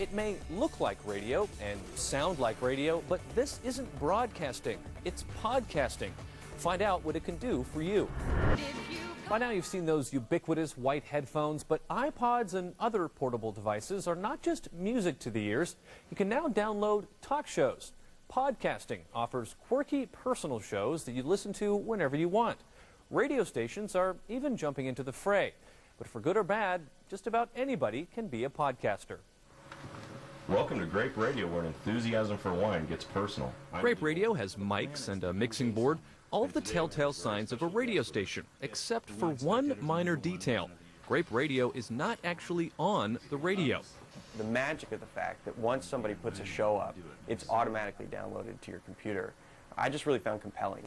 It may look like radio and sound like radio, but this isn't broadcasting, it's podcasting. Find out what it can do for you. By now you've seen those ubiquitous white headphones, but iPods and other portable devices are not just music to the ears. You can now download talk shows. Podcasting offers quirky personal shows that you listen to whenever you want. Radio stations are even jumping into the fray. But for good or bad, just about anybody can be a podcaster. Welcome to Grape Radio, where enthusiasm for wine gets personal. Grape Radio has mics and a mixing board, all of the telltale signs of a radio station, except for one minor detail. Grape Radio is not actually on the radio. The magic of the fact that once somebody puts a show up, it's automatically downloaded to your computer, I just really found compelling.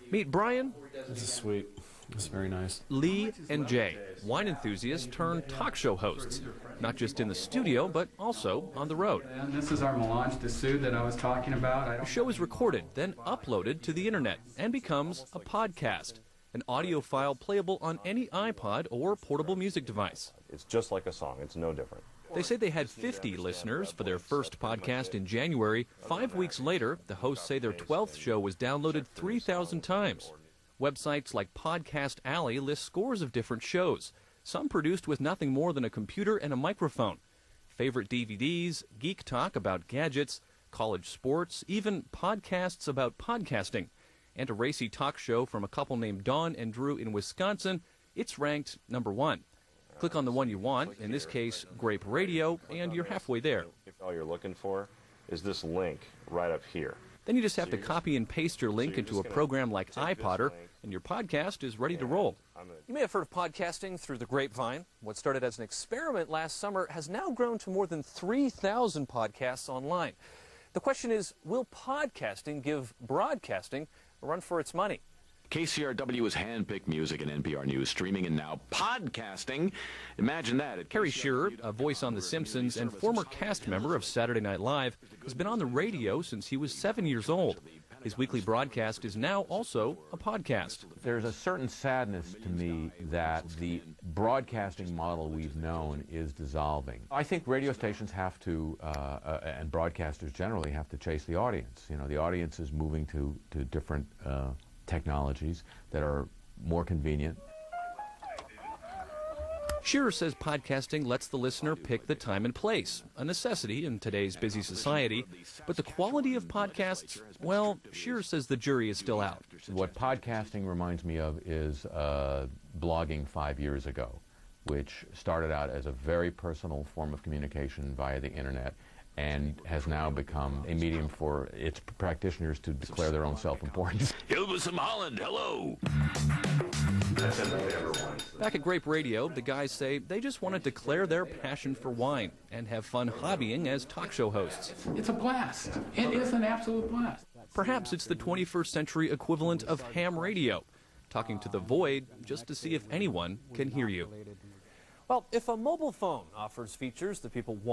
Meet Brian. This is sweet. It's very nice. Lee and Jay, wine enthusiasts turned talk show hosts, not just in the studio, but also on the road. And this is our Melange de Sud that I was talking about. The show is recorded, then uploaded to the internet, and becomes a podcast, an audio file playable on any iPod or portable music device. It's just like a song. It's no different. They say they had 50 listeners for their first podcast in January. 5 weeks later, the hosts say their 12th show was downloaded 3,000 times. Websites like Podcast Alley list scores of different shows, some produced with nothing more than a computer and a microphone. Favorite DVDs, geek talk about gadgets, college sports, even podcasts about podcasting. And a racy talk show from a couple named Dawn and Drew in Wisconsin, it's ranked #1. Click on the one you want, in this case, Grape Radio, and you're halfway there. If all you're looking for is this link right up here. Then you just have to copy and paste your link into a program like iPodder, and your podcast is ready to roll. You may have heard of podcasting through the grapevine. What started as an experiment last summer has now grown to more than 3,000 podcasts online. The question is, will podcasting give broadcasting a run for its money? KCRW is hand-picked music and NPR News, streaming and now podcasting. Imagine that. Harry Shearer, a voice on The Simpsons and former cast member of Saturday Night Live, has been on the radio since he was 7 years old. His weekly broadcast is now also a podcast. There's a certain sadness to me that the broadcasting model we've known is dissolving. I think radio stations have to, and broadcasters generally have to chase the audience. You know, the audience is moving to different technologies that are more convenient. Shearer says podcasting lets the listener pick the time and place, a necessity in today's busy society. But the quality of podcasts, well, Shearer says the jury is still out. What podcasting reminds me of is blogging 5 years ago, which started out as a very personal form of communication via the internet and has now become a medium for its practitioners to declare their own self-importance. Hilbus from Holland, hello! Back at Grape Radio, the guys say they just want to declare their passion for wine and have fun hobbying as talk show hosts. It's a blast. It is an absolute blast. Perhaps it's the 21st century equivalent of ham radio, talking to the void just to see if anyone can hear you. Well, if a mobile phone offers features that people want,